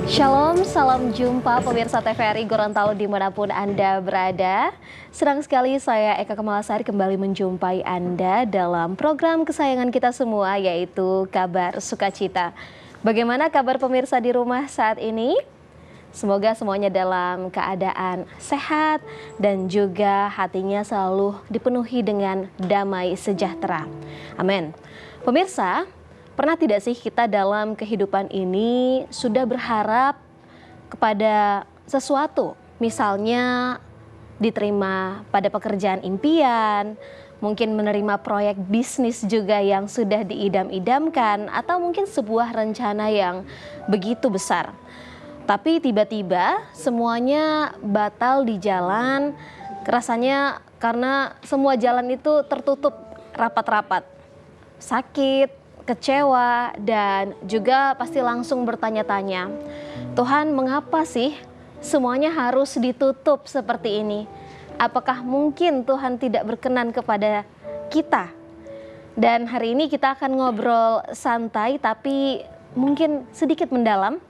Shalom, salam jumpa pemirsa TVRI Gorontalo dimanapun Anda berada. Senang sekali saya Eka Kemalasari kembali menjumpai Anda dalam program kesayangan kita semua yaitu Kabar Sukacita. Bagaimana kabar pemirsa di rumah saat ini? Semoga semuanya dalam keadaan sehat dan juga hatinya selalu dipenuhi dengan damai sejahtera. Amin. Pemirsa, pernah tidak sih kita dalam kehidupan ini sudah berharap kepada sesuatu, misalnya diterima pada pekerjaan impian, mungkin menerima proyek bisnis juga yang sudah diidam-idamkan, atau mungkin sebuah rencana yang begitu besar. Tapi tiba-tiba semuanya batal di jalan, rasanya karena semua jalan itu tertutup rapat-rapat, sakit, kecewa, dan juga pasti langsung bertanya-tanya, Tuhan, mengapa sih semuanya harus ditutup seperti ini? Apakah mungkin Tuhan tidak berkenan kepada kita? Dan hari ini kita akan ngobrol santai tapi mungkin sedikit mendalam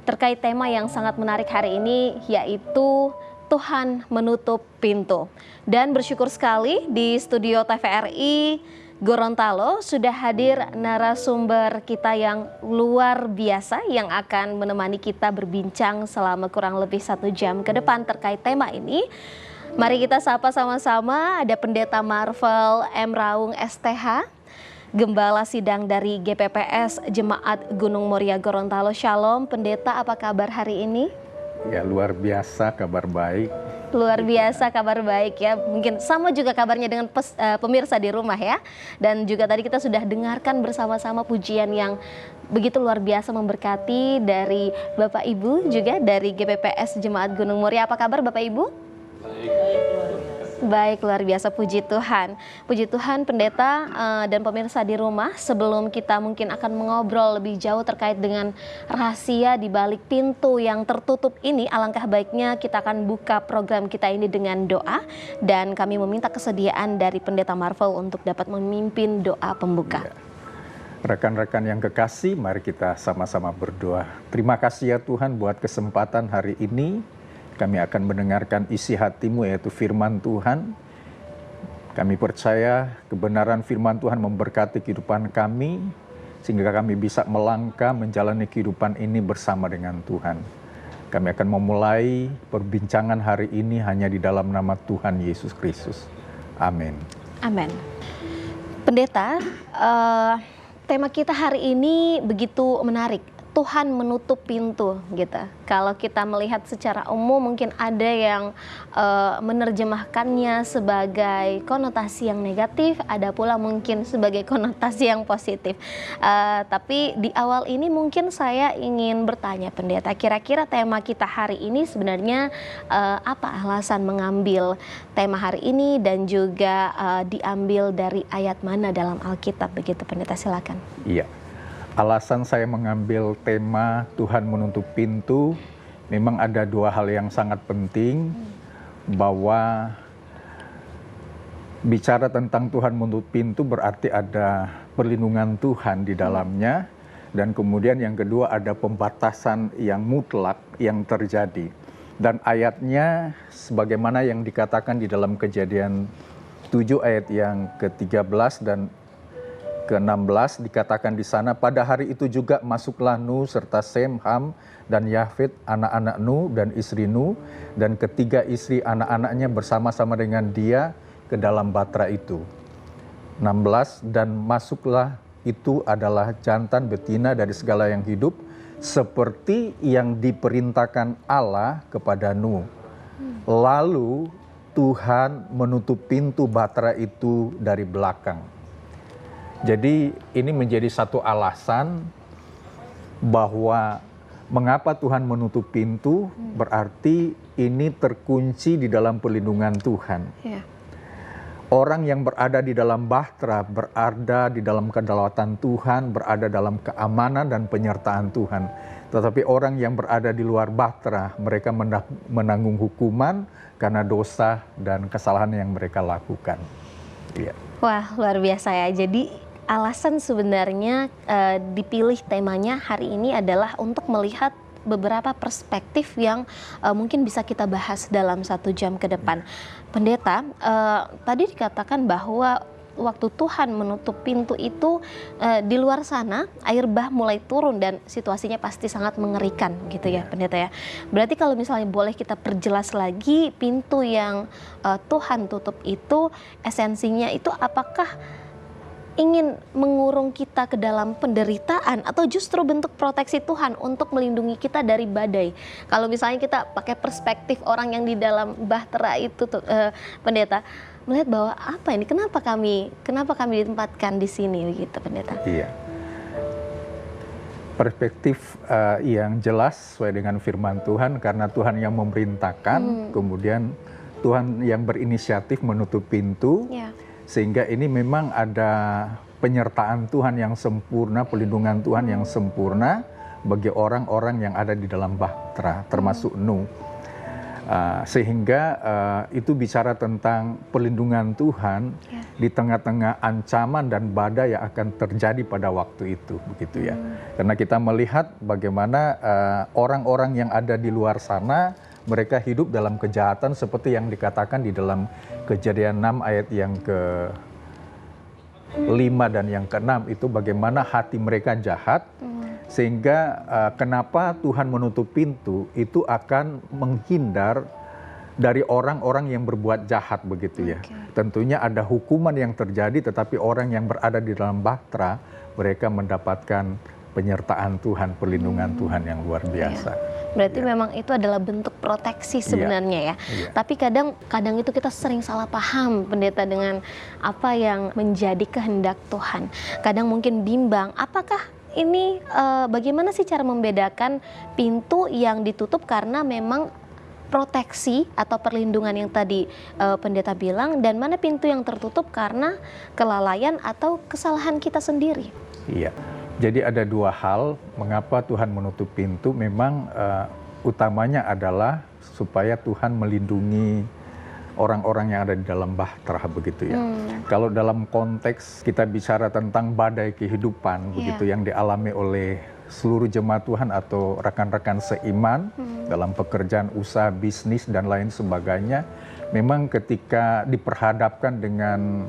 terkait tema yang sangat menarik hari ini, yaitu Tuhan menutup pintu. Dan bersyukur sekali di studio TVRI Gorontalo sudah hadir narasumber kita yang luar biasa yang akan menemani kita berbincang selama kurang lebih 1 jam ke depan terkait tema ini. Mari kita sapa sama-sama, ada Pendeta Marvel M. Raung STH, Gembala Sidang dari GPPS Jemaat Gunung Muria Gorontalo. Shalom Pendeta, apa kabar hari ini? Ya, luar biasa, kabar baik. Luar biasa, kabar baik ya. Mungkin sama juga kabarnya dengan pemirsa di rumah ya. Dan juga tadi kita sudah dengarkan bersama-sama pujian yang begitu luar biasa memberkati dari Bapak Ibu juga dari GPPS Jemaat Gunung Muria. Apa kabar Bapak Ibu? Baik, luar biasa, puji Tuhan. Puji Tuhan Pendeta dan pemirsa di rumah, sebelum kita mungkin akan mengobrol lebih jauh terkait dengan rahasia di balik pintu yang tertutup ini, alangkah baiknya kita akan buka program kita ini dengan doa, dan kami meminta kesediaan dari Pendeta Marvel untuk dapat memimpin doa pembuka. Rekan-rekan yang kekasih, mari kita sama-sama berdoa. Terima kasih ya Tuhan buat kesempatan hari ini. Kami akan mendengarkan isi hati-Mu, yaitu firman Tuhan. Kami percaya kebenaran firman Tuhan memberkati kehidupan kami, sehingga kami bisa melangkah menjalani kehidupan ini bersama dengan Tuhan. Kami akan memulai perbincangan hari ini hanya di dalam nama Tuhan Yesus Kristus. Amin. Amin. Pendeta, tema kita hari ini begitu menarik. Tuhan menutup pintu gitu. Kalau kita melihat secara umum mungkin ada yang menerjemahkannya sebagai konotasi yang negatif, ada pula mungkin sebagai konotasi yang positif. Tapi di awal ini mungkin saya ingin bertanya Pendeta, kira-kira tema kita hari ini sebenarnya apa alasan mengambil tema hari ini dan juga diambil dari ayat mana dalam Alkitab begitu Pendeta, silakan. Iya. Alasan saya mengambil tema Tuhan menutup pintu, memang ada 2 hal yang sangat penting, bahwa bicara tentang Tuhan menutup pintu berarti ada perlindungan Tuhan di dalamnya, dan kemudian yang kedua ada pembatasan yang mutlak yang terjadi. Dan ayatnya sebagaimana yang dikatakan di dalam Kejadian 7 ayat yang ke-13 dan ke-16 dikatakan di sana, pada hari itu juga masuklah Nuh serta Sem, Ham, dan Yafet, anak-anak Nuh dan istri Nuh, dan ketiga istri anak-anaknya bersama-sama dengan dia ke dalam batra itu. 16, dan masuklah itu adalah jantan betina dari segala yang hidup, seperti yang diperintahkan Allah kepada Nuh. Lalu Tuhan menutup pintu batra itu dari belakang. Jadi ini menjadi satu alasan bahwa mengapa Tuhan menutup pintu, berarti ini terkunci di dalam perlindungan Tuhan. Yeah. Orang yang berada di dalam bahtera berada di dalam kedaulatan Tuhan, berada dalam keamanan dan penyertaan Tuhan. Tetapi orang yang berada di luar bahtera, mereka menanggung hukuman karena dosa dan kesalahan yang mereka lakukan. Yeah. Wah, luar biasa ya. Jadi alasan sebenarnya dipilih temanya hari ini adalah untuk melihat beberapa perspektif yang mungkin bisa kita bahas dalam 1 jam ke depan. Pendeta, tadi dikatakan bahwa waktu Tuhan menutup pintu itu di luar sana air bah mulai turun dan situasinya pasti sangat mengerikan gitu ya pendeta ya. Berarti kalau misalnya boleh kita perjelas lagi, pintu yang Tuhan tutup itu esensinya itu apakah ingin mengurung kita ke dalam penderitaan atau justru bentuk proteksi Tuhan untuk melindungi kita dari badai? Kalau misalnya kita pakai perspektif orang yang di dalam bahtera itu pendeta, melihat bahwa apa ini, kenapa kami ditempatkan di sini gitu pendeta? Iya. Perspektif yang jelas sesuai dengan firman Tuhan, karena Tuhan yang memerintahkan, kemudian Tuhan yang berinisiatif menutup pintu. Ya. Sehingga ini memang ada penyertaan Tuhan yang sempurna, pelindungan Tuhan yang sempurna bagi orang-orang yang ada di dalam bahtera, termasuk Nuh. Sehingga itu bicara tentang perlindungan Tuhan di tengah-tengah ancaman dan badai yang akan terjadi pada waktu itu, begitu ya. Karena kita melihat bagaimana orang-orang yang ada di luar sana, mereka hidup dalam kejahatan seperti yang dikatakan di dalam Kejadian 6 ayat yang ke-5 dan yang ke-6 itu bagaimana hati mereka jahat sehingga kenapa Tuhan menutup pintu itu akan menghindar dari orang-orang yang berbuat jahat begitu ya. Tentunya ada hukuman yang terjadi tetapi orang yang berada di dalam bahtera mereka mendapatkan penyertaan Tuhan, perlindungan Tuhan yang luar biasa. Berarti memang itu adalah bentuk proteksi sebenarnya ya. Tapi kadang itu kita sering salah paham pendeta dengan apa yang menjadi kehendak Tuhan. Kadang mungkin bimbang, apakah ini bagaimana sih cara membedakan pintu yang ditutup karena memang proteksi atau perlindungan yang tadi pendeta bilang, dan mana pintu yang tertutup karena kelalaian atau kesalahan kita sendiri? Iya. Jadi ada dua hal mengapa Tuhan menutup pintu. Memang utamanya adalah supaya Tuhan melindungi orang-orang yang ada di dalam bahtera begitu ya. Kalau dalam konteks kita bicara tentang badai kehidupan begitu yang dialami oleh seluruh jemaat Tuhan atau rekan-rekan seiman dalam pekerjaan, usaha, bisnis dan lain sebagainya, memang ketika diperhadapkan dengan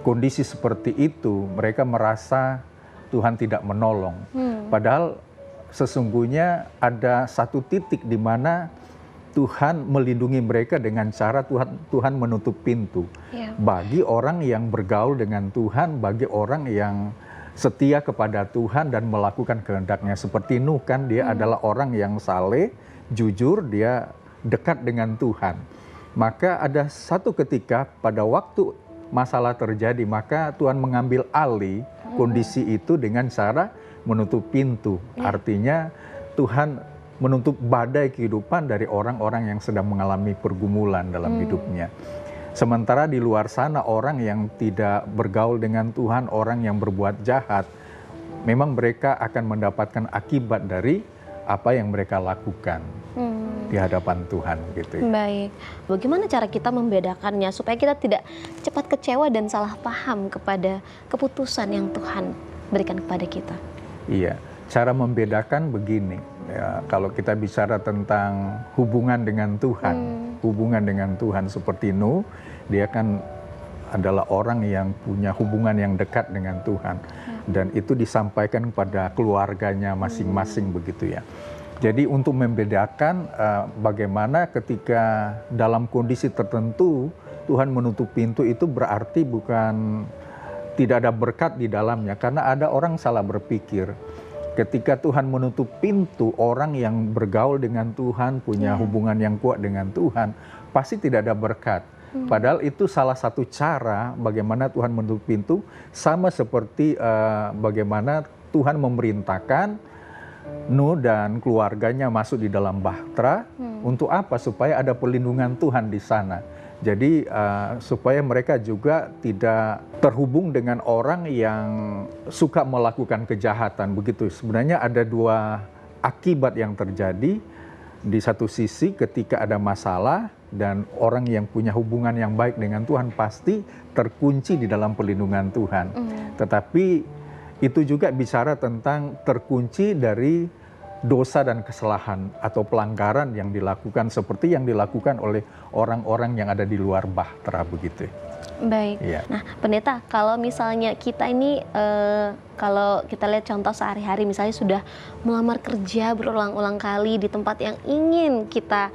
kondisi seperti itu, mereka merasa Tuhan tidak menolong. Padahal sesungguhnya ada satu titik di mana Tuhan melindungi mereka dengan cara Tuhan menutup pintu. Bagi orang yang bergaul dengan Tuhan, bagi orang yang setia kepada Tuhan dan melakukan kehendak-Nya. Seperti Nuh kan, dia adalah orang yang saleh, jujur, dia dekat dengan Tuhan. Maka ada satu ketika pada waktu masalah terjadi, maka Tuhan mengambil alih kondisi itu dengan cara menutup pintu. Artinya Tuhan menutup badai kehidupan dari orang-orang yang sedang mengalami pergumulan dalam hidupnya. Sementara di luar sana orang yang tidak bergaul dengan Tuhan, orang yang berbuat jahat, memang mereka akan mendapatkan akibat dari apa yang mereka lakukan di hadapan Tuhan gitu ya. Baik, bagaimana cara kita membedakannya supaya kita tidak cepat kecewa dan salah paham kepada keputusan yang Tuhan berikan kepada kita? Iya, cara membedakan begini ya, kalau kita bicara tentang hubungan dengan Tuhan, seperti Nuh, dia kan adalah orang yang punya hubungan yang dekat dengan Tuhan dan itu disampaikan kepada keluarganya masing-masing begitu ya. Jadi untuk membedakan bagaimana ketika dalam kondisi tertentu Tuhan menutup pintu itu berarti bukan tidak ada berkat di dalamnya. Karena ada orang salah berpikir ketika Tuhan menutup pintu, orang yang bergaul dengan Tuhan, punya hubungan yang kuat dengan Tuhan, pasti tidak ada berkat. Padahal itu salah satu cara bagaimana Tuhan menutup pintu, sama seperti bagaimana Tuhan memerintahkan Nuh dan keluarganya masuk di dalam bahtera. Untuk apa? Supaya ada perlindungan Tuhan di sana. Jadi supaya mereka juga tidak terhubung dengan orang yang suka melakukan kejahatan. Begitu. Sebenarnya ada dua akibat yang terjadi. Di satu sisi ketika ada masalah dan orang yang punya hubungan yang baik dengan Tuhan pasti terkunci di dalam perlindungan Tuhan. Tetapi itu juga bicara tentang terkunci dari dosa dan kesalahan atau pelanggaran yang dilakukan seperti yang dilakukan oleh orang-orang yang ada di luar Bahtera begitu. Baik. Iya. Nah, Pendeta, kalau misalnya kita ini, kalau kita lihat contoh sehari-hari, misalnya sudah melamar kerja berulang-ulang kali di tempat yang ingin kita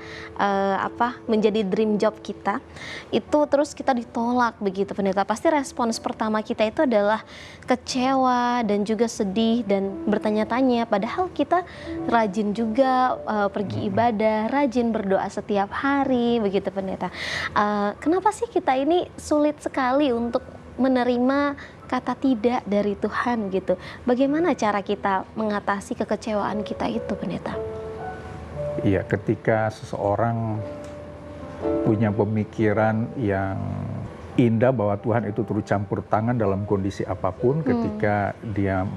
menjadi dream job kita, itu terus kita ditolak begitu, Pendeta. Pasti respons pertama kita itu adalah kecewa dan juga sedih dan bertanya-tanya. Padahal kita rajin juga pergi ibadah, rajin berdoa setiap hari, begitu, Pendeta. Kenapa sih kita ini sulit sekali untuk menerima kata tidak dari Tuhan gitu? Bagaimana cara kita mengatasi kekecewaan kita itu, Pendeta? Iya, ketika seseorang punya pemikiran yang indah bahwa Tuhan itu turut campur tangan dalam kondisi apapun, ketika dia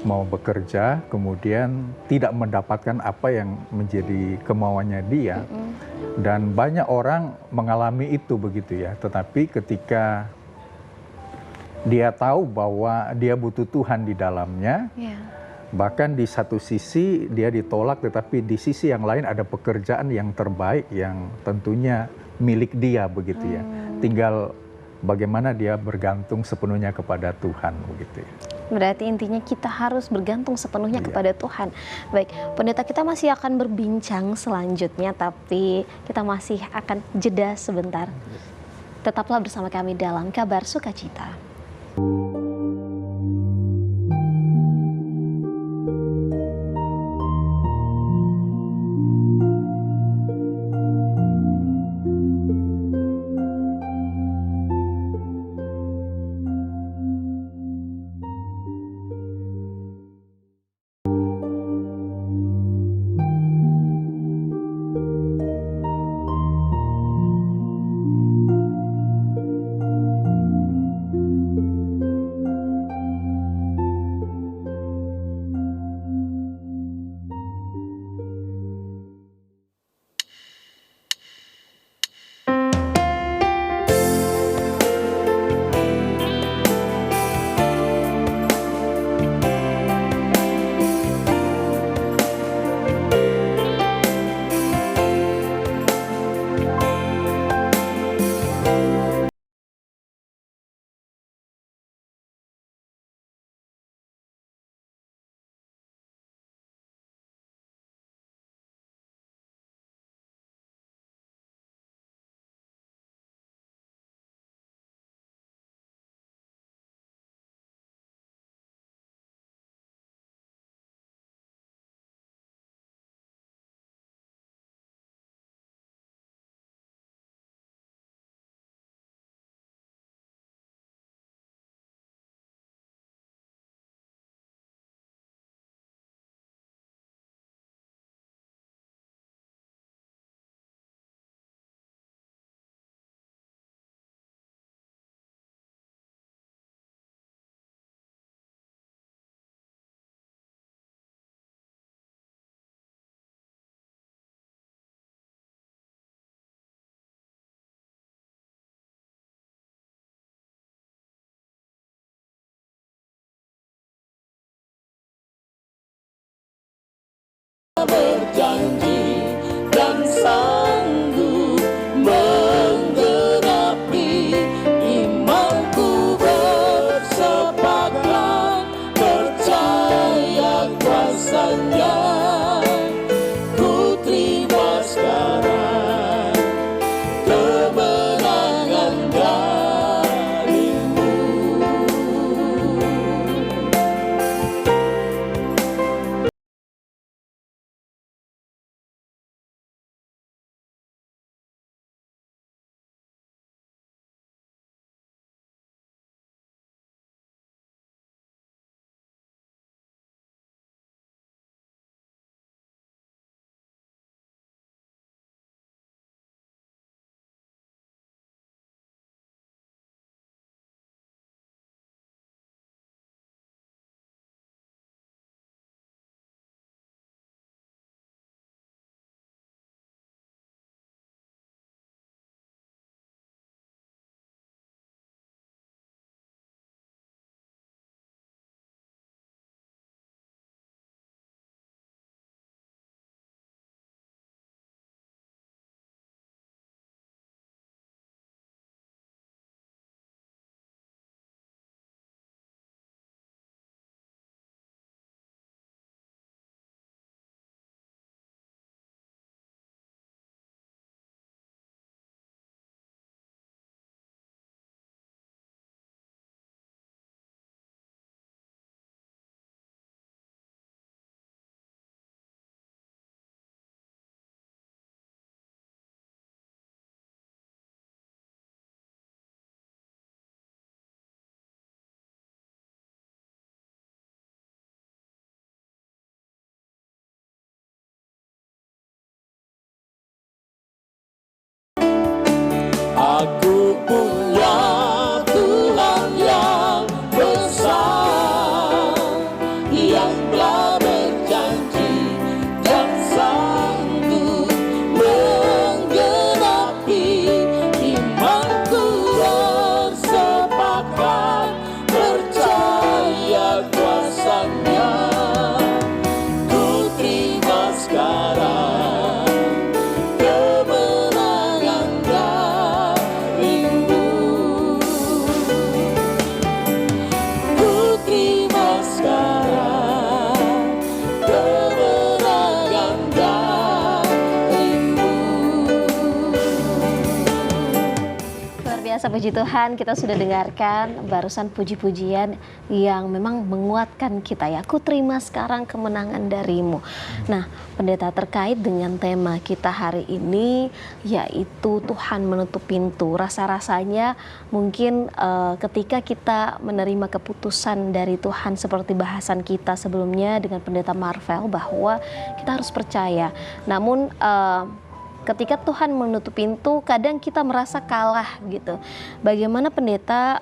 mau bekerja, kemudian tidak mendapatkan apa yang menjadi kemauannya dia. Dan banyak orang mengalami itu begitu ya, tetapi ketika dia tahu bahwa dia butuh Tuhan di dalamnya, bahkan di satu sisi dia ditolak, tetapi di sisi yang lain ada pekerjaan yang terbaik yang tentunya milik dia begitu ya. Tinggal bagaimana dia bergantung sepenuhnya kepada Tuhan begitu ya. Berarti intinya kita harus bergantung sepenuhnya kepada Tuhan. Baik, Pendeta, kita masih akan berbincang selanjutnya, tapi kita masih akan jeda sebentar. Tetaplah bersama kami dalam Kabar Sukacita. Berjanji dan sanggup menggenapi imanku, bersepakat percaya kuasanya. Ku terima sekarang kemenangan darimu. biasa, puji Tuhan, kita sudah dengarkan barusan puji-pujian yang memang menguatkan kita ya. Ku terima sekarang kemenangan darimu. Nah, pendeta, terkait dengan tema kita hari ini, yaitu Tuhan menutup pintu. Rasa-rasanya mungkin ketika kita menerima keputusan dari Tuhan seperti bahasan kita sebelumnya dengan pendeta Marvel, bahwa kita harus percaya. Namun ketika Tuhan menutup pintu, kadang kita merasa kalah gitu. Bagaimana pendeta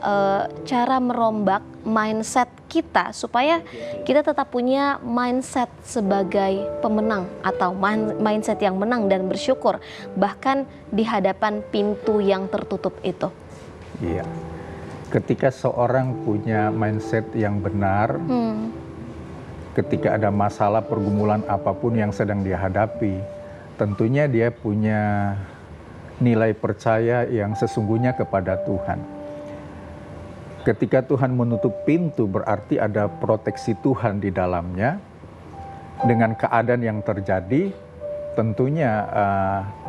cara merombak mindset kita supaya kita tetap punya mindset sebagai pemenang atau mindset yang menang dan bersyukur bahkan di hadapan pintu yang tertutup itu? Iya. Ketika seorang punya mindset yang benar, ketika ada masalah pergumulan apapun yang sedang dihadapi, tentunya dia punya nilai percaya yang sesungguhnya kepada Tuhan. Ketika Tuhan menutup pintu, berarti ada proteksi Tuhan di dalamnya. Dengan keadaan yang terjadi, tentunya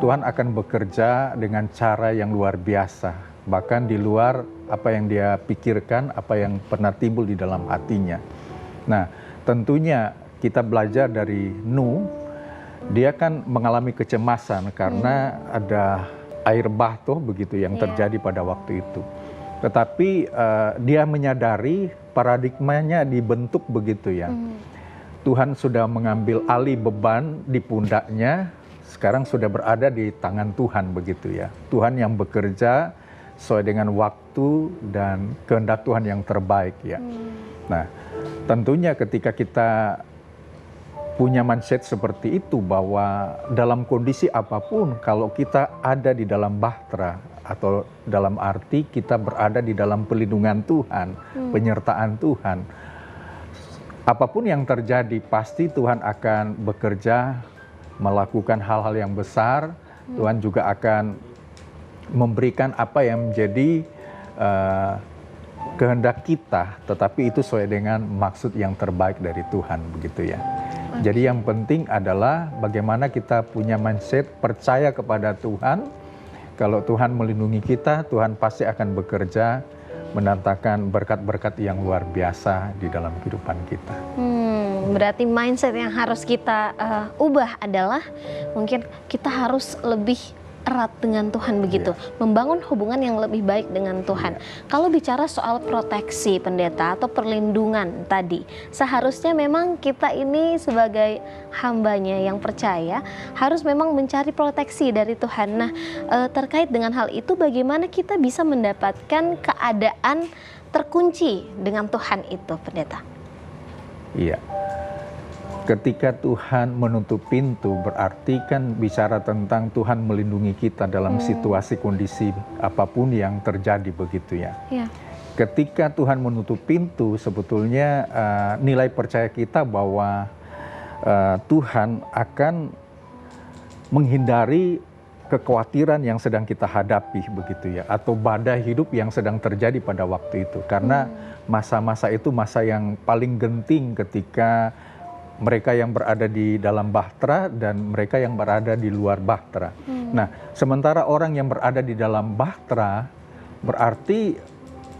Tuhan akan bekerja dengan cara yang luar biasa. Bahkan di luar apa yang dia pikirkan, apa yang pernah timbul di dalam hatinya. Nah, tentunya kita belajar dari Nuh. Dia kan mengalami kecemasan karena ada air bah tuh begitu yang terjadi pada waktu itu. Tetapi dia menyadari paradigmanya dibentuk begitu ya. Tuhan sudah mengambil alih beban di pundaknya, sekarang sudah berada di tangan Tuhan begitu ya. Tuhan yang bekerja sesuai dengan waktu dan kehendak Tuhan yang terbaik ya. Nah, tentunya ketika kita punya mindset seperti itu, bahwa dalam kondisi apapun kalau kita ada di dalam bahtera atau dalam arti kita berada di dalam perlindungan Tuhan, penyertaan Tuhan, apapun yang terjadi pasti Tuhan akan bekerja melakukan hal-hal yang besar. Tuhan juga akan memberikan apa yang menjadi kehendak kita, tetapi itu sesuai dengan maksud yang terbaik dari Tuhan begitu ya. Jadi yang penting adalah bagaimana kita punya mindset percaya kepada Tuhan. Kalau Tuhan melindungi kita, Tuhan pasti akan bekerja mendatangkan berkat-berkat yang luar biasa di dalam kehidupan kita. Berarti mindset yang harus kita ubah adalah mungkin kita harus lebih erat dengan Tuhan begitu, membangun hubungan yang lebih baik dengan Tuhan. Kalau bicara soal proteksi pendeta atau perlindungan tadi, seharusnya memang kita ini sebagai hambanya yang percaya harus memang mencari proteksi dari Tuhan. Nah, terkait dengan hal itu, bagaimana kita bisa mendapatkan keadaan terkunci dengan Tuhan itu, pendeta? Iya. Ketika Tuhan menutup pintu, berarti kan bicara tentang Tuhan melindungi kita dalam situasi kondisi apapun yang terjadi begitu ya. Ketika Tuhan menutup pintu, sebetulnya nilai percaya kita bahwa Tuhan akan menghindari kekhawatiran yang sedang kita hadapi begitu ya, atau badai hidup yang sedang terjadi pada waktu itu. Karena masa-masa itu masa yang paling genting ketika mereka yang berada di dalam bahtera dan mereka yang berada di luar bahtera. Nah, sementara orang yang berada di dalam bahtera berarti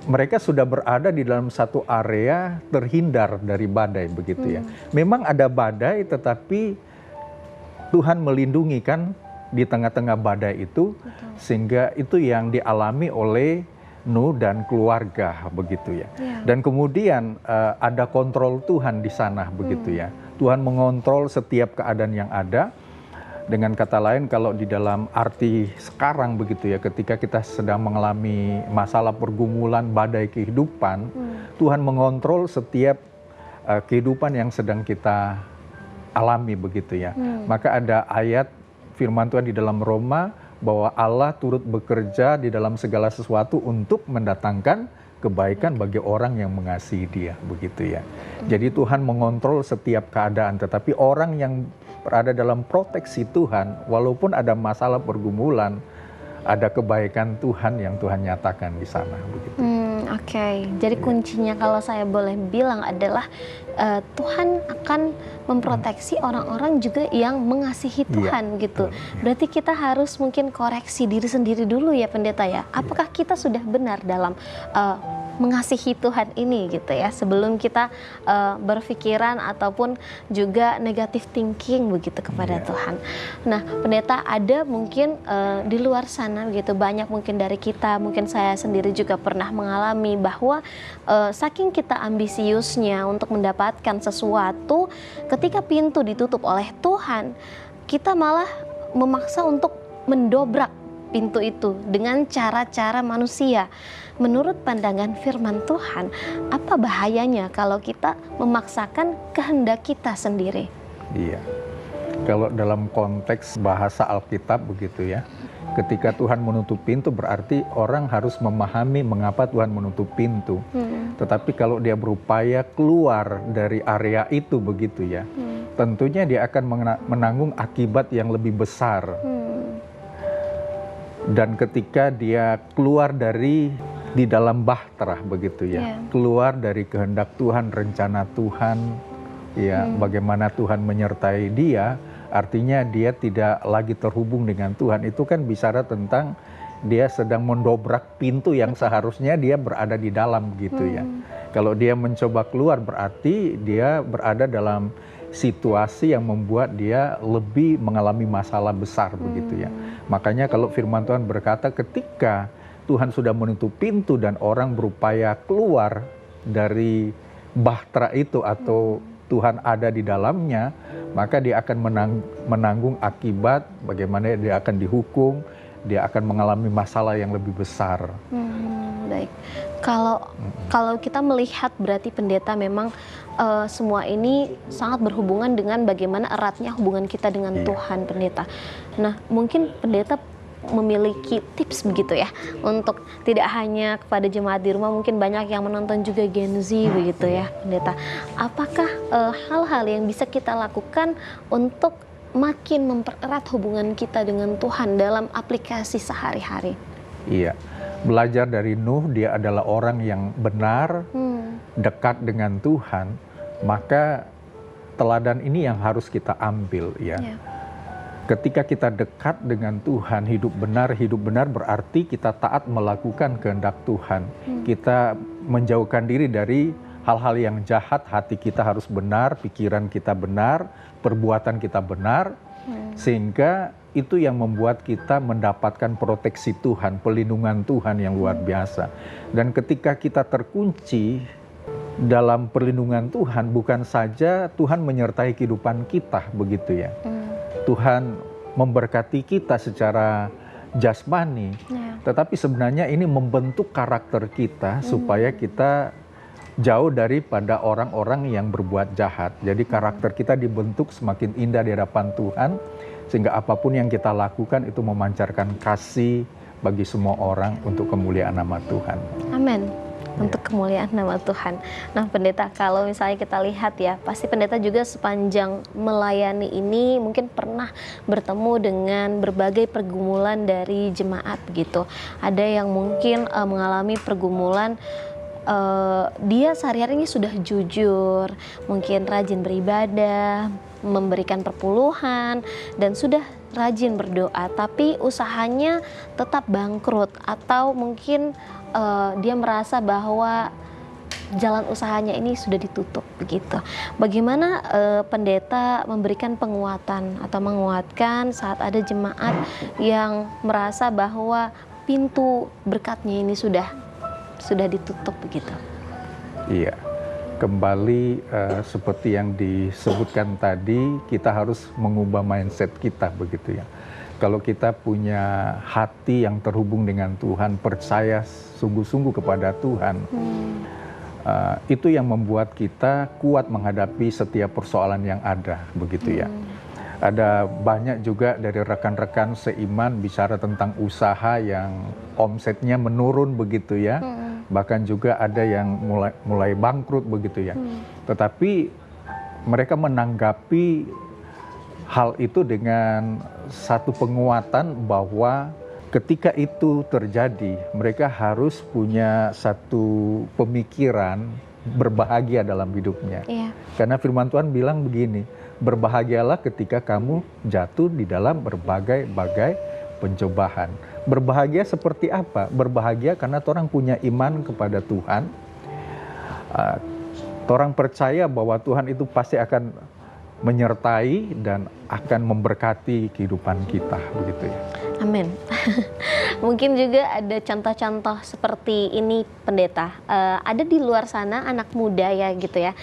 mereka sudah berada di dalam satu area terhindar dari badai begitu ya. Memang ada badai, tetapi Tuhan melindungi kan di tengah-tengah badai itu. Sehingga itu yang dialami oleh Nuh dan keluarga begitu ya. Dan kemudian ada kontrol Tuhan di sana begitu ya. Tuhan mengontrol setiap keadaan yang ada. Dengan kata lain, kalau di dalam arti sekarang begitu ya, ketika kita sedang mengalami masalah pergumulan, badai kehidupan, Tuhan mengontrol setiap kehidupan yang sedang kita alami begitu ya. Maka ada ayat firman Tuhan di dalam Roma bahwa Allah turut bekerja di dalam segala sesuatu untuk mendatangkan kebaikan bagi orang yang mengasihi Dia begitu ya. Jadi Tuhan mengontrol setiap keadaan, tetapi orang yang berada dalam proteksi Tuhan, walaupun ada masalah pergumulan, ada kebaikan Tuhan yang Tuhan nyatakan di sana begitu. Oke. Jadi kuncinya kalau saya boleh bilang adalah Tuhan akan memproteksi orang-orang juga yang mengasihi Tuhan gitu. Berarti kita harus mungkin koreksi diri sendiri dulu ya pendeta ya. Apakah kita sudah benar dalam mengasihi Tuhan ini gitu ya, sebelum kita berpikiran ataupun juga negative thinking begitu kepada Tuhan. Nah pendeta, ada mungkin di luar sana begitu banyak mungkin dari kita, mungkin saya sendiri juga pernah mengalami bahwa saking kita ambisiusnya untuk mendapatkan sesuatu, ketika pintu ditutup oleh Tuhan, kita malah memaksa untuk mendobrak pintu itu dengan cara-cara manusia. Menurut pandangan firman Tuhan, apa bahayanya kalau kita memaksakan kehendak kita sendiri? Iya. Kalau dalam konteks bahasa Alkitab begitu ya, ketika Tuhan menutup pintu berarti orang harus memahami mengapa Tuhan menutup pintu. Tetapi kalau dia berupaya keluar dari area itu begitu ya, tentunya dia akan menanggung akibat yang lebih besar. Dan ketika dia keluar dari di dalam bahtera begitu ya, keluar dari kehendak Tuhan, rencana Tuhan, ya bagaimana Tuhan menyertai dia, artinya dia tidak lagi terhubung dengan Tuhan. Itu kan bicara tentang dia sedang mendobrak pintu yang seharusnya dia berada di dalam gitu ya. Kalau dia mencoba keluar berarti dia berada dalam situasi yang membuat dia lebih mengalami masalah besar begitu ya. Makanya kalau firman Tuhan berkata ketika Tuhan sudah menutup pintu dan orang berupaya keluar dari bahtera itu atau Tuhan ada di dalamnya, maka dia akan menanggung akibat bagaimana dia akan dihukum, dia akan mengalami masalah yang lebih besar. Baik, kalau kita melihat berarti pendeta memang semua ini sangat berhubungan dengan bagaimana eratnya hubungan kita dengan Tuhan, pendeta. Nah, mungkin pendeta memiliki tips begitu ya untuk tidak hanya kepada jemaat di rumah, mungkin banyak yang menonton juga Gen Z begitu ya pendeta. Apakah hal-hal yang bisa kita lakukan untuk makin mempererat hubungan kita dengan Tuhan dalam aplikasi sehari-hari? Iya, belajar dari Nuh, dia adalah orang yang benar, dekat dengan Tuhan, maka teladan ini yang harus kita ambil ya. Ketika kita dekat dengan Tuhan, hidup benar berarti kita taat melakukan kehendak Tuhan. Kita menjauhkan diri dari hal-hal yang jahat, hati kita harus benar, pikiran kita benar, perbuatan kita benar, sehingga itu yang membuat kita mendapatkan proteksi Tuhan, pelindungan Tuhan yang luar biasa. Dan ketika kita terkunci dalam perlindungan Tuhan, bukan saja Tuhan menyertai kehidupan kita begitu ya. Tuhan memberkati kita secara jasmani, tetapi sebenarnya ini membentuk karakter kita supaya kita jauh daripada orang-orang yang berbuat jahat. Jadi karakter kita dibentuk semakin indah di hadapan Tuhan, sehingga apapun yang kita lakukan itu memancarkan kasih bagi semua orang untuk kemuliaan nama Tuhan. Amin. Untuk kemuliaan nama Tuhan. Nah pendeta, kalau misalnya kita lihat ya, pasti pendeta juga sepanjang melayani ini mungkin pernah bertemu dengan berbagai pergumulan dari jemaat gitu. Ada yang mungkin mengalami pergumulan, dia sehari-hari ini sudah jujur, mungkin rajin beribadah, memberikan perpuluhan, dan sudah rajin berdoa, tapi usahanya tetap bangkrut, atau mungkin dia merasa bahwa jalan usahanya ini sudah ditutup begitu. Bagaimana pendeta memberikan penguatan atau menguatkan saat ada jemaat yang merasa bahwa pintu berkatnya ini sudah ditutup begitu? Iya, kembali seperti yang disebutkan tadi, kita harus mengubah mindset kita begitu ya. Kalau kita punya hati yang terhubung dengan Tuhan, percaya sungguh-sungguh kepada Tuhan, itu yang membuat kita kuat menghadapi setiap persoalan yang ada, begitu ya. Ada banyak juga dari rekan-rekan seiman bicara tentang usaha yang omsetnya menurun, begitu ya. Bahkan juga ada yang mulai bangkrut, begitu ya. Tetapi mereka menanggapi hal itu dengan satu penguatan bahwa ketika itu terjadi, mereka harus punya satu pemikiran berbahagia dalam hidupnya. Iya. Karena firman Tuhan bilang begini, berbahagialah ketika kamu jatuh di dalam berbagai-bagai pencobaan. Berbahagia seperti apa? Berbahagia karena orang punya iman kepada Tuhan. Orang percaya bahwa Tuhan itu pasti akan menyertai dan akan memberkati kehidupan kita, begitu ya. Amin. Mungkin juga ada contoh-contoh seperti ini, pendeta. Ada di luar sana anak muda ya gitu ya.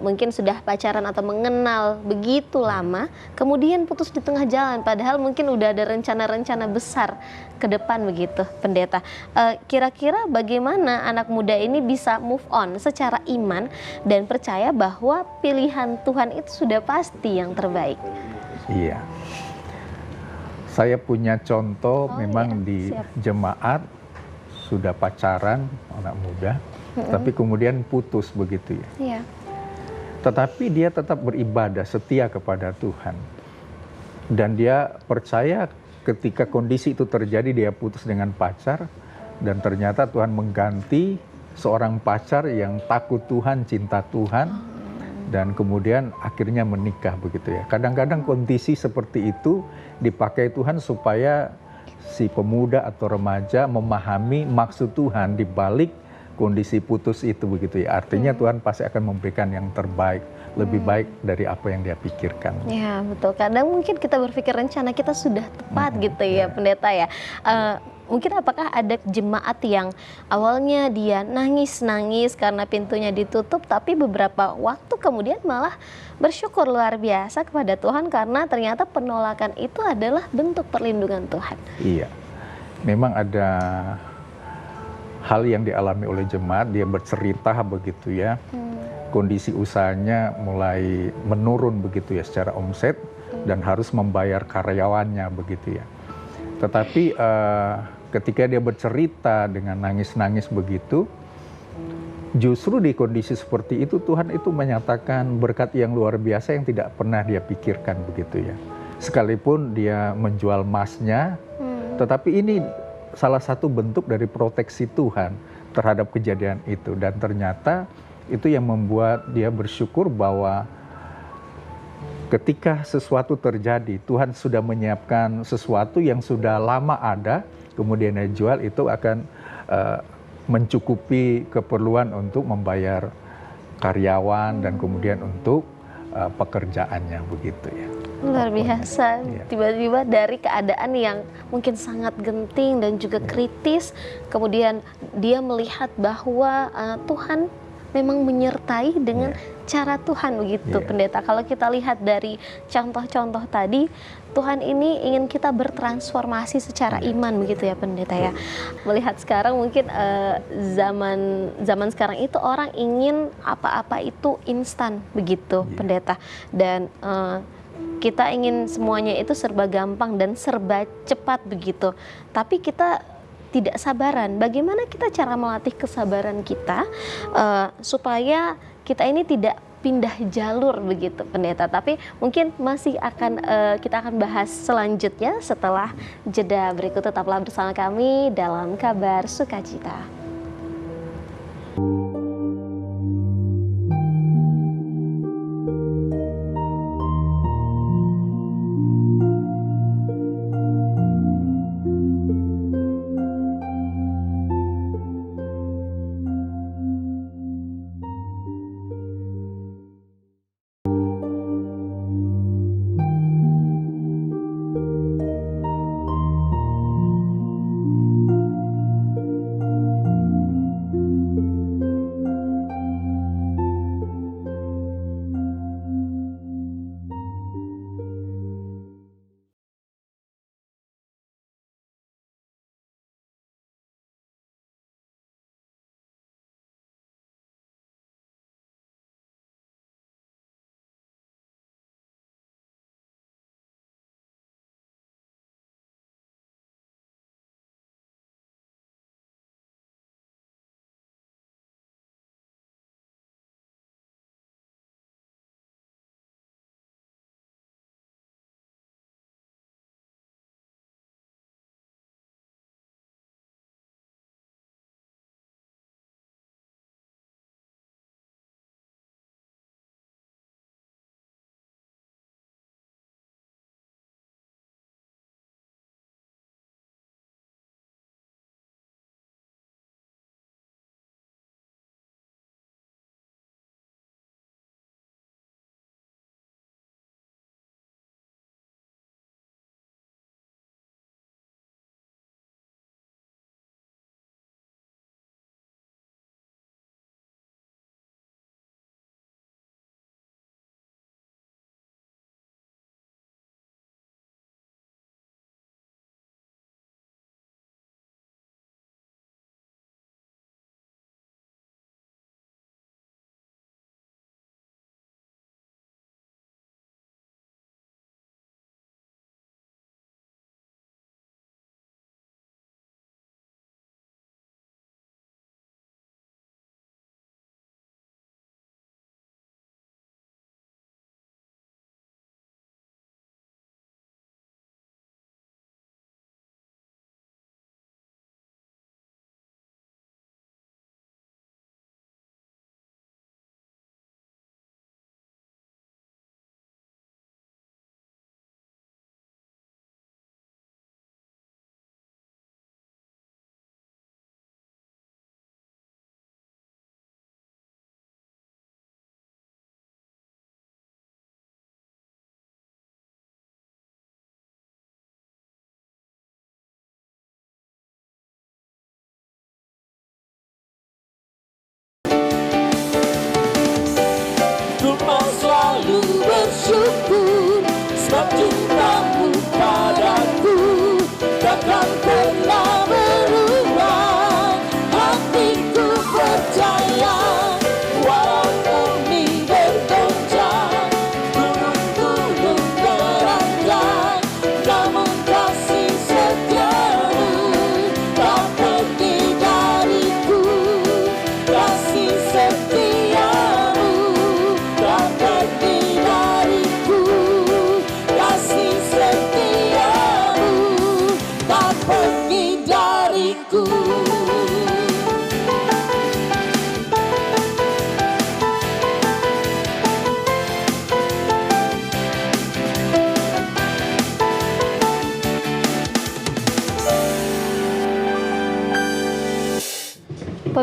Mungkin sudah pacaran atau mengenal begitu lama, kemudian putus di tengah jalan. Padahal mungkin udah ada rencana-rencana besar ke depan begitu, pendeta. Kira-kira bagaimana anak muda ini bisa move on secara iman dan percaya bahwa pilihan Tuhan itu sudah pasti yang terbaik? Iya. Saya punya contoh memang iya, di siap. jemaat sudah pacaran anak muda, tapi kemudian putus begitu ya. Iya. Tetapi dia tetap beribadah setia kepada Tuhan. Dan dia percaya ketika kondisi itu terjadi dia putus dengan pacar dan ternyata Tuhan mengganti seorang pacar yang takut Tuhan, cinta Tuhan. Dan kemudian akhirnya menikah begitu ya. Kadang-kadang kondisi seperti itu dipakai Tuhan supaya si pemuda atau remaja memahami maksud Tuhan di balik kondisi putus itu begitu ya. Artinya Tuhan pasti akan memberikan yang terbaik, lebih baik dari apa yang dia pikirkan. Ya betul, kadang mungkin kita berpikir rencana kita sudah tepat gitu ya pendeta ya. Mungkin apakah ada jemaat yang awalnya dia nangis-nangis karena pintunya ditutup, tapi beberapa waktu kemudian malah bersyukur luar biasa kepada Tuhan karena ternyata penolakan itu adalah bentuk perlindungan Tuhan. Iya, memang ada hal yang dialami oleh jemaat, dia bercerita begitu ya. Kondisi usahanya mulai menurun begitu ya secara omset dan harus membayar karyawannya begitu ya. Tetapi ketika dia bercerita dengan nangis-nangis begitu, justru di kondisi seperti itu Tuhan itu menyatakan berkat yang luar biasa yang tidak pernah dia pikirkan begitu ya. Sekalipun dia menjual emasnya, tetapi ini salah satu bentuk dari proteksi Tuhan terhadap kejadian itu. Dan ternyata itu yang membuat dia bersyukur bahwa ketika sesuatu terjadi, Tuhan sudah menyiapkan sesuatu yang sudah lama ada, kemudian dia jual, itu akan mencukupi keperluan untuk membayar karyawan dan kemudian untuk pekerjaannya begitu ya. Luar biasa, tiba-tiba dari keadaan yang mungkin sangat genting dan juga kritis, kemudian dia melihat bahwa Tuhan memang menyertai dengan cara Tuhan begitu pendeta. Kalau kita lihat dari contoh-contoh tadi, Tuhan ini ingin kita bertransformasi secara iman begitu ya pendeta ya. Melihat sekarang mungkin zaman sekarang itu orang ingin apa-apa itu instan begitu pendeta. Dan kita ingin semuanya itu serba gampang dan serba cepat begitu. Tapi kita tidak sabaran. Bagaimana kita cara melatih kesabaran kita supaya kita ini tidak pindah jalur begitu pendeta. Tapi mungkin masih akan kita akan bahas selanjutnya setelah jeda berikut. Tetaplah bersama kami dalam Kabar Sukacita.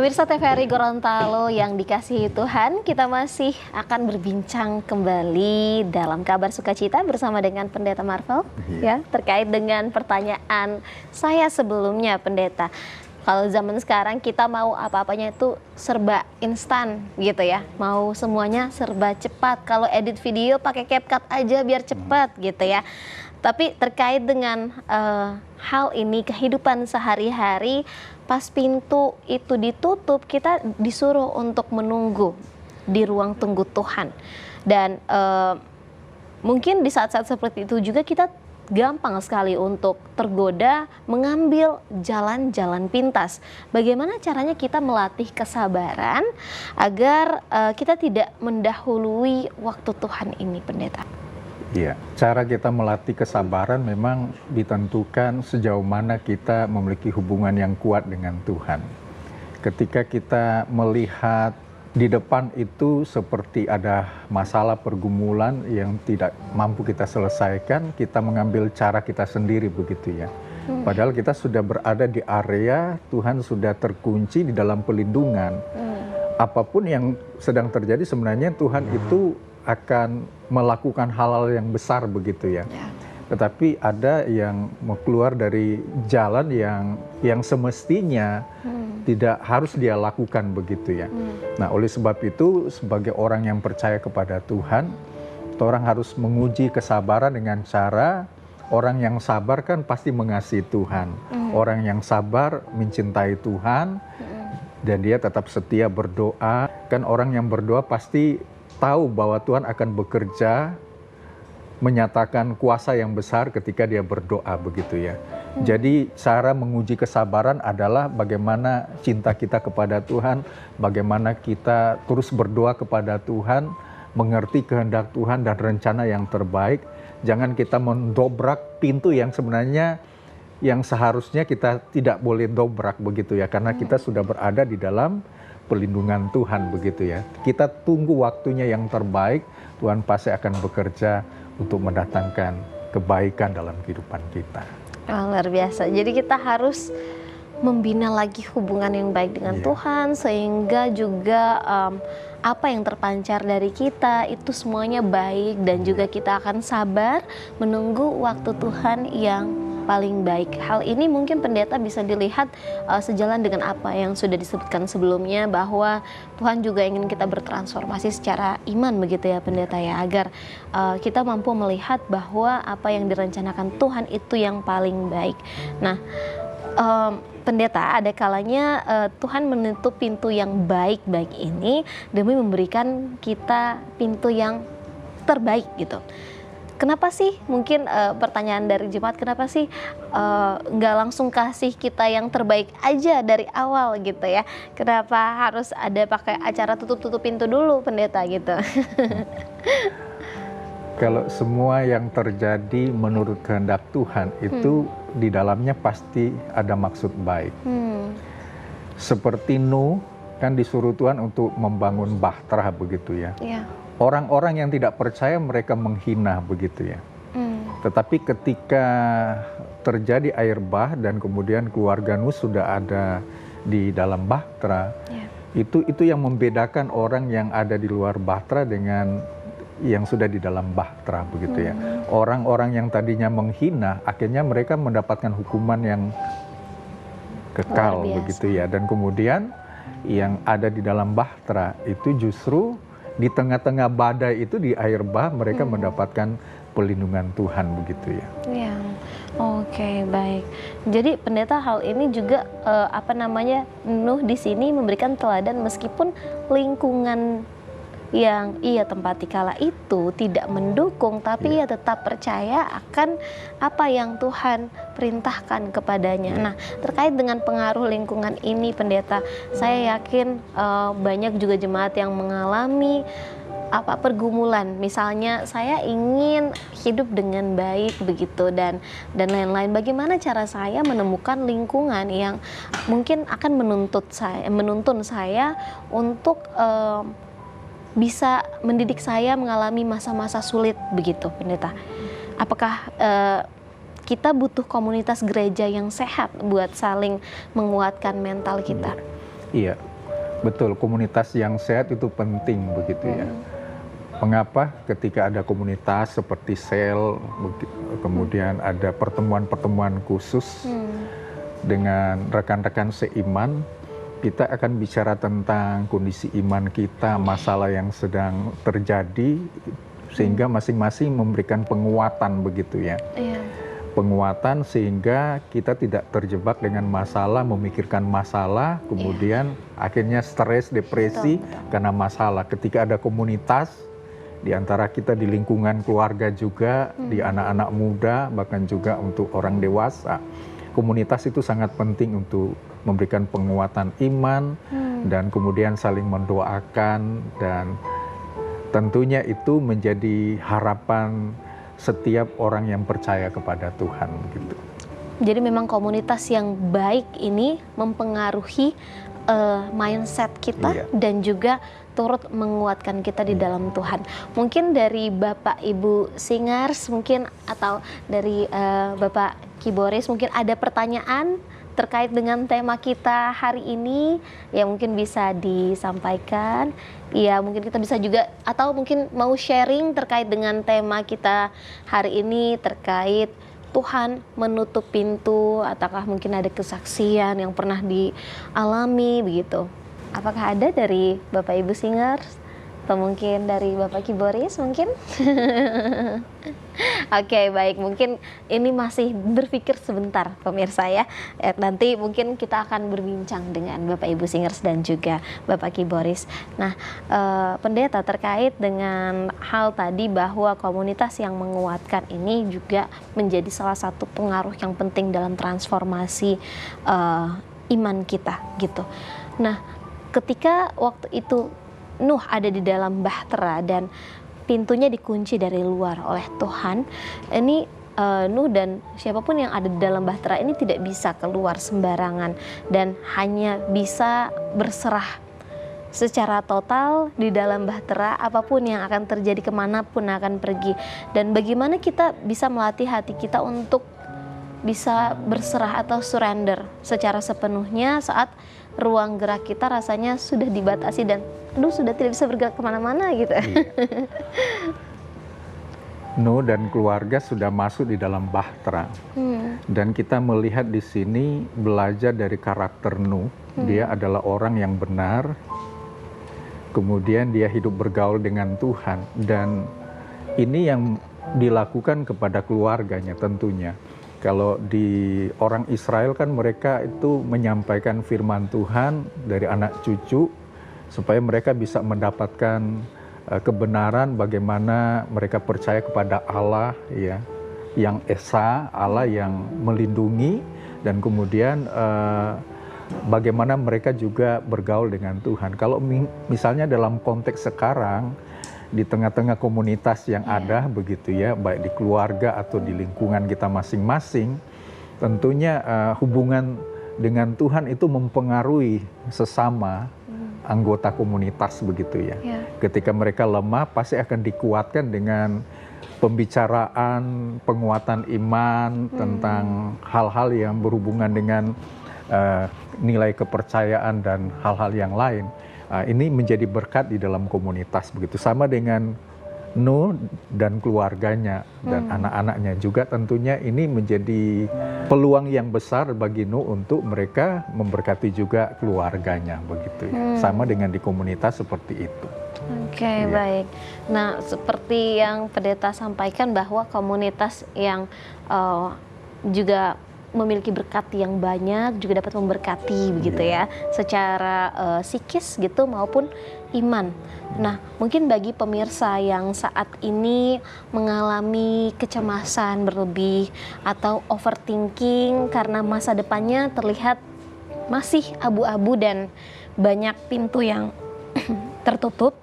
Pemirsa TVRI Gorontalo yang dikasihi Tuhan, kita masih akan berbincang kembali dalam kabar sukacita bersama dengan Pendeta Marvel, ya, terkait dengan pertanyaan saya sebelumnya, Pendeta. Kalau zaman sekarang kita mau apa-apanya itu serba instan gitu ya, mau semuanya serba cepat. Kalau edit video pakai CapCut aja biar cepat gitu ya. Tapi terkait dengan hal ini, kehidupan sehari-hari, pas pintu itu ditutup, kita disuruh untuk menunggu di ruang tunggu Tuhan. Dan mungkin di saat-saat seperti itu juga kita gampang sekali untuk tergoda mengambil jalan-jalan pintas. Bagaimana caranya kita melatih kesabaran agar kita tidak mendahului waktu Tuhan ini, Pendeta? Iya, cara kita melatih kesabaran memang ditentukan sejauh mana kita memiliki hubungan yang kuat dengan Tuhan. Ketika kita melihat di depan itu seperti ada masalah pergumulan yang tidak mampu kita selesaikan, kita mengambil cara kita sendiri begitu ya. Padahal kita sudah berada di area Tuhan sudah terkunci di dalam pelindungan. Apapun yang sedang terjadi sebenarnya Tuhan itu akan melakukan hal-hal yang besar begitu ya. Tetapi ada yang mau keluar dari jalan yang semestinya tidak harus dia lakukan begitu ya. Nah, oleh sebab itu sebagai orang yang percaya kepada Tuhan, orang harus menguji kesabaran dengan cara orang yang sabar kan pasti mengasihi Tuhan. Orang yang sabar mencintai Tuhan dan dia tetap setia berdoa. Kan orang yang berdoa pasti tahu bahwa Tuhan akan bekerja menyatakan kuasa yang besar ketika dia berdoa begitu ya. Jadi cara menguji kesabaran adalah bagaimana cinta kita kepada Tuhan, bagaimana kita terus berdoa kepada Tuhan, mengerti kehendak Tuhan dan rencana yang terbaik. Jangan kita mendobrak pintu yang sebenarnya yang seharusnya kita tidak boleh dobrak begitu ya, karena kita sudah berada di dalam pelindungan Tuhan begitu ya. Kita tunggu waktunya yang terbaik, Tuhan pasti akan bekerja untuk mendatangkan kebaikan dalam kehidupan kita. Oh, luar biasa. Jadi kita harus membina lagi hubungan yang baik dengan Tuhan, sehingga juga apa yang terpancar dari kita itu semuanya baik, dan juga kita akan sabar menunggu waktu Tuhan yang paling baik. Hal ini mungkin Pendeta bisa dilihat sejalan dengan apa yang sudah disebutkan sebelumnya, bahwa Tuhan juga ingin kita bertransformasi secara iman begitu ya, Pendeta ya, agar kita mampu melihat bahwa apa yang direncanakan Tuhan itu yang paling baik. Nah, Pendeta, ada kalanya Tuhan menutup pintu yang baik-baik ini demi memberikan kita pintu yang terbaik gitu. Kenapa sih, mungkin pertanyaan dari jemaat, kenapa sih nggak langsung kasih kita yang terbaik aja dari awal gitu ya? Kenapa harus ada pakai acara tutup-tutup pintu dulu, Pendeta gitu? Kalau semua yang terjadi menurut kehendak Tuhan itu di dalamnya pasti ada maksud baik. Seperti Nuh kan disuruh Tuhan untuk membangun bahtera begitu ya. Orang-orang yang tidak percaya mereka menghina begitu ya. Tetapi ketika terjadi air bah dan kemudian keluarga Nuh sudah ada di dalam bahtera, itu yang membedakan orang yang ada di luar bahtera dengan yang sudah di dalam bahtera begitu ya. Orang-orang yang tadinya menghina akhirnya mereka mendapatkan hukuman yang kekal begitu ya. Dan kemudian yang ada di dalam bahtera itu justru di tengah-tengah badai itu, di air bah, mereka mendapatkan pelindungan Tuhan begitu ya. Ya, oke, baik. Jadi Pendeta, hal ini juga Nuh di sini memberikan teladan meskipun lingkungan yang ia tempati kala itu tidak mendukung, tapi ia tetap percaya akan apa yang Tuhan perintahkan kepadanya. Nah, terkait dengan pengaruh lingkungan ini, Pendeta, saya yakin banyak juga jemaat yang mengalami pergumulan. Misalnya saya ingin hidup dengan baik begitu dan lain-lain. Bagaimana cara saya menemukan lingkungan yang mungkin akan menuntun saya untuk bisa mendidik saya mengalami masa-masa sulit begitu, Pendeta? Apakah kita butuh komunitas gereja yang sehat buat saling menguatkan mental kita? Iya, Betul, komunitas yang sehat itu penting begitu ya. Mengapa? Ketika ada komunitas seperti sel, kemudian ada pertemuan-pertemuan khusus dengan rekan-rekan seiman, kita akan bicara tentang kondisi iman kita, masalah yang sedang terjadi, sehingga masing-masing memberikan penguatan begitu ya. Iya. Penguatan sehingga kita tidak terjebak dengan masalah, memikirkan masalah, kemudian akhirnya stres, depresi karena masalah. Ketika ada komunitas, di antara kita di lingkungan keluarga juga, di anak-anak muda, bahkan juga untuk orang dewasa, komunitas itu sangat penting untuk memberikan penguatan iman dan kemudian saling mendoakan, dan tentunya itu menjadi harapan setiap orang yang percaya kepada Tuhan gitu. Jadi memang komunitas yang baik ini mempengaruhi mindset kita dan juga turut menguatkan kita di dalam Tuhan. Mungkin dari Bapak Ibu Singers mungkin, atau dari Bapak Ki Boris mungkin ada pertanyaan terkait dengan tema kita hari ini yang mungkin bisa disampaikan. Ya, mungkin kita bisa juga, atau mungkin mau sharing terkait dengan tema kita hari ini terkait Tuhan menutup pintu, ataukah mungkin ada kesaksian yang pernah dialami begitu. Apakah ada dari Bapak Ibu Singers? Atau mungkin dari Bapak Ki Boris mungkin? Oke, baik, mungkin ini masih berpikir sebentar pemirsa ya. Nanti mungkin kita akan berbincang dengan Bapak Ibu Singers dan juga Bapak Ki Boris. Nah, pendeta, terkait dengan hal tadi bahwa komunitas yang menguatkan ini juga menjadi salah satu pengaruh yang penting dalam transformasi iman kita gitu. Nah, ketika waktu itu Nuh ada di dalam bahtera dan pintunya dikunci dari luar oleh Tuhan, ini Nuh dan siapapun yang ada di dalam bahtera ini tidak bisa keluar sembarangan dan hanya bisa berserah secara total di dalam bahtera. Apapun yang akan terjadi, kemanapun akan pergi, dan bagaimana kita bisa melatih hati kita untuk bisa berserah atau surrender secara sepenuhnya saat ruang gerak kita rasanya sudah dibatasi dan sudah tidak bisa bergerak kemana-mana gitu. Nuh dan keluarga sudah masuk di dalam bahtera, dan kita melihat di sini belajar dari karakter Nuh. Dia adalah orang yang benar, kemudian dia hidup bergaul dengan Tuhan, dan ini yang dilakukan kepada keluarganya tentunya. Kalau di orang Israel kan mereka itu menyampaikan firman Tuhan dari anak cucu supaya mereka bisa mendapatkan kebenaran bagaimana mereka percaya kepada Allah ya, yang esa, Allah yang melindungi, dan kemudian bagaimana mereka juga bergaul dengan Tuhan. Kalau misalnya dalam konteks sekarang di tengah-tengah komunitas yang ada begitu ya, baik di keluarga atau di lingkungan kita masing-masing, tentunya hubungan dengan Tuhan itu mempengaruhi sesama anggota komunitas begitu ya. Ketika mereka lemah pasti akan dikuatkan dengan pembicaraan, penguatan iman tentang hal-hal yang berhubungan dengan nilai kepercayaan dan hal-hal yang lain. Ini menjadi berkat di dalam komunitas begitu, sama dengan Nuh dan keluarganya dan anak-anaknya juga. Tentunya ini menjadi peluang yang besar bagi Nuh untuk mereka memberkati juga keluarganya begitu ya, sama dengan di komunitas seperti itu. Oke, baik. Nah, seperti yang pendeta sampaikan bahwa komunitas yang juga memiliki berkat yang banyak juga dapat memberkati begitu ya, secara psikis gitu maupun iman. Nah, mungkin bagi pemirsa yang saat ini mengalami kecemasan berlebih atau overthinking karena masa depannya terlihat masih abu-abu dan banyak pintu yang tertutup,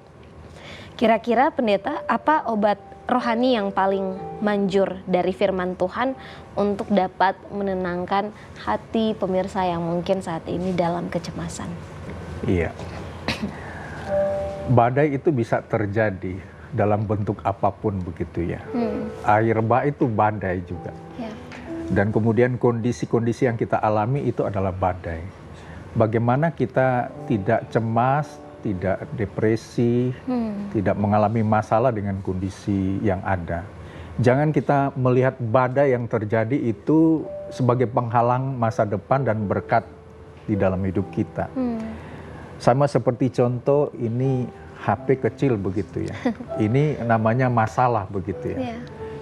kira-kira pendeta, apa obat rohani yang paling manjur dari firman Tuhan untuk dapat menenangkan hati pemirsa yang mungkin saat ini dalam kecemasan? Iya. Badai itu bisa terjadi dalam bentuk apapun begitu ya. Air bah itu badai juga. Dan kemudian kondisi-kondisi yang kita alami itu adalah badai. bagaimana kita tidak cemas, tidak depresi, tidak mengalami masalah dengan kondisi yang ada. Jangan kita melihat badai yang terjadi itu sebagai penghalang masa depan dan berkat di dalam hidup kita. Sama seperti contoh ini HP kecil begitu ya. Ini namanya masalah begitu ya.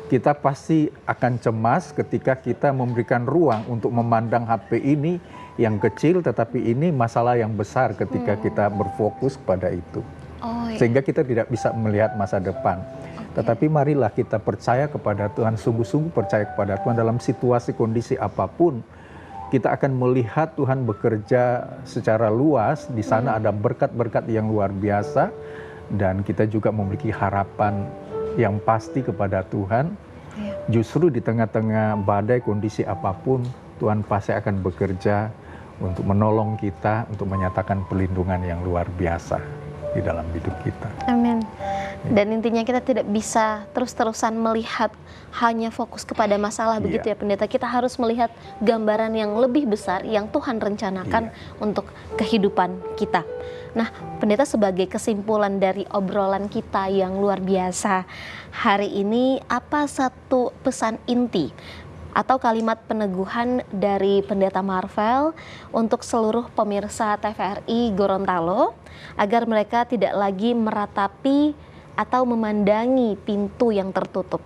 Kita pasti akan cemas ketika kita memberikan ruang untuk memandang HP ini yang kecil, tetapi ini masalah yang besar ketika kita berfokus pada itu. Sehingga kita tidak bisa melihat masa depan. Tetapi marilah kita percaya kepada Tuhan, sungguh-sungguh percaya kepada Tuhan dalam situasi kondisi apapun. Kita akan melihat Tuhan bekerja secara luas, di sana ada berkat-berkat yang luar biasa, dan kita juga memiliki harapan yang pasti kepada Tuhan. Justru di tengah-tengah badai kondisi apapun, Tuhan pasti akan bekerja untuk menolong kita, untuk menyatakan perlindungan yang luar biasa di dalam hidup kita. Amin. Dan intinya kita tidak bisa terus-terusan melihat hanya fokus kepada masalah begitu ya Pendeta. Kita harus melihat gambaran yang lebih besar yang Tuhan rencanakan untuk kehidupan kita. Nah, Pendeta, sebagai kesimpulan dari obrolan kita yang luar biasa hari ini, apa satu pesan inti atau kalimat peneguhan dari Pendeta Marvel untuk seluruh pemirsa TVRI Gorontalo agar mereka tidak lagi meratapi atau memandangi pintu yang tertutup?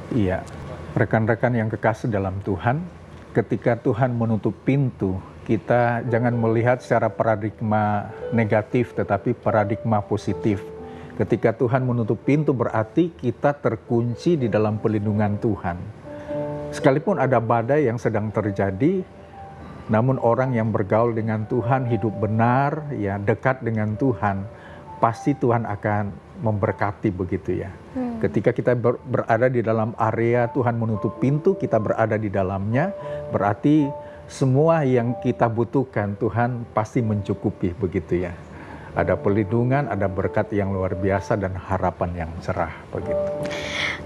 Iya, rekan-rekan yang kekasih dalam Tuhan, ketika Tuhan menutup pintu, kita jangan melihat secara paradigma negatif, tetapi paradigma positif. Ketika Tuhan menutup pintu berarti kita terkunci di dalam perlindungan Tuhan. Sekalipun ada badai yang sedang terjadi, namun orang yang bergaul dengan Tuhan, hidup benar, ya dekat dengan Tuhan, pasti Tuhan akan memberkati begitu ya. Ketika kita berada di dalam area Tuhan menutup pintu, kita berada di dalamnya, berarti semua yang kita butuhkan Tuhan pasti mencukupi begitu ya. Ada perlindungan, ada berkat yang luar biasa dan harapan yang cerah begitu.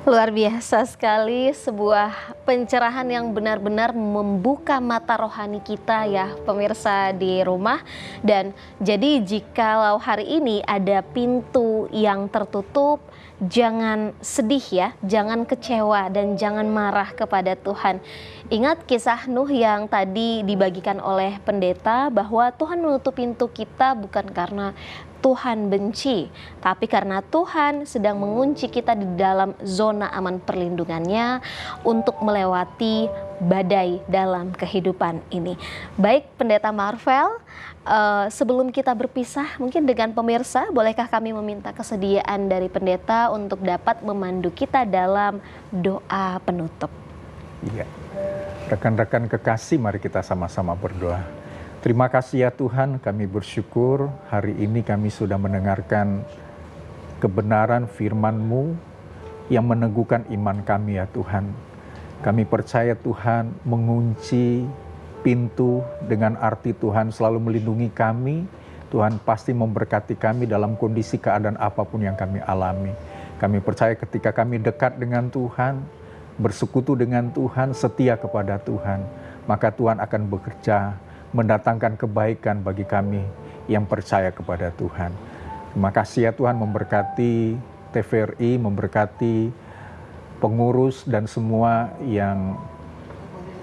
Luar biasa sekali, sebuah pencerahan yang benar-benar membuka mata rohani kita ya pemirsa di rumah. Dan jadi jikalau hari ini ada pintu yang tertutup, jangan sedih ya, jangan kecewa dan jangan marah kepada Tuhan. Ingat kisah Nuh yang tadi dibagikan oleh Pendeta, bahwa Tuhan menutup pintu kita bukan karena Tuhan benci, tapi karena Tuhan sedang mengunci kita di dalam zona aman perlindungannya untuk melewati badai dalam kehidupan ini. Baik Pendeta Marvel, sebelum kita berpisah mungkin dengan pemirsa, bolehkah kami meminta kesediaan dari Pendeta untuk dapat memandu kita dalam doa penutup? Iya, rekan-rekan kekasih, mari kita sama-sama berdoa. Terima kasih ya Tuhan, kami bersyukur hari ini kami sudah mendengarkan kebenaran firman-Mu yang meneguhkan iman kami ya Tuhan. Kami percaya Tuhan mengunci pintu dengan arti Tuhan selalu melindungi kami. Tuhan pasti memberkati kami dalam kondisi keadaan apapun yang kami alami. Kami percaya ketika kami dekat dengan Tuhan, bersekutu dengan Tuhan, setia kepada Tuhan, maka Tuhan akan bekerja mendatangkan kebaikan bagi kami yang percaya kepada Tuhan. Terima kasih ya Tuhan, memberkati TVRI, memberkati pengurus dan semua yang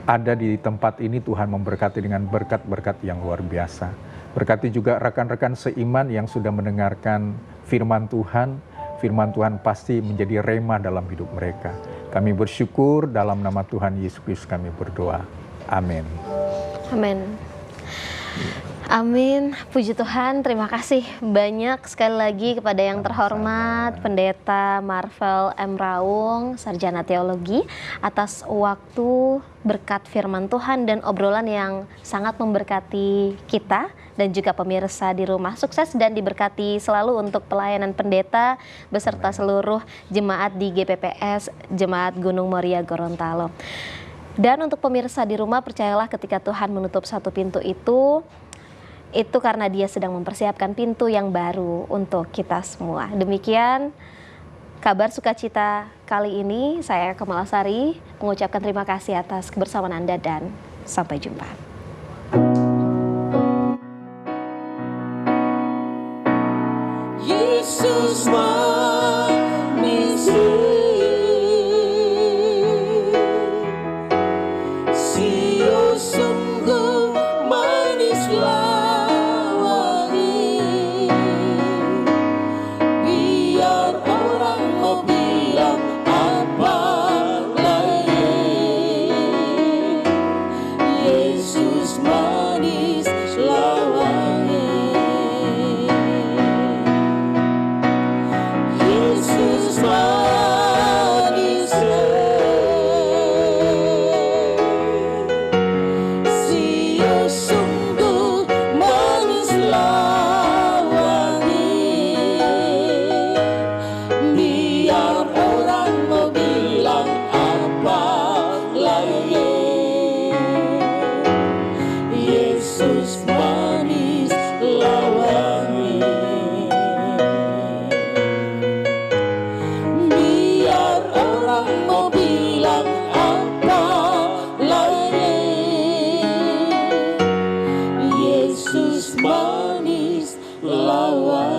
ada di tempat ini. Tuhan memberkati dengan berkat-berkat yang luar biasa. Berkati juga rekan-rekan seiman yang sudah mendengarkan firman Tuhan. Firman Tuhan pasti menjadi rema dalam hidup mereka. Kami bersyukur dalam nama Tuhan Yesus Kristus kami berdoa. Amin. Amin. Amin, puji Tuhan. Terima kasih banyak sekali lagi kepada yang terhormat Pendeta Marvel M. Raung, Sarjana Teologi, atas waktu, berkat firman Tuhan dan obrolan yang sangat memberkati kita dan juga pemirsa di rumah. Sukses dan diberkati selalu untuk pelayanan Pendeta beserta seluruh jemaat di GPPS Jemaat Gunung Moria Gorontalo. Dan untuk pemirsa di rumah, percayalah ketika Tuhan menutup satu pintu itu karena Dia sedang mempersiapkan pintu yang baru untuk kita semua. Demikian kabar sukacita kali ini. Saya Kamala Sari mengucapkan terima kasih atas kebersamaan Anda dan sampai jumpa. Yesus manis, Sio sungguh manislah wangi. Biar orang mau bilang apa lagi, Yesus manislah wangi. Yesus manis, Sio sungguh manislah wangi. Biar orang mau bilang apa lagi, Yesus manislah wangi. Biar orang mau bilang apa lagi, Yesus manislah wangi.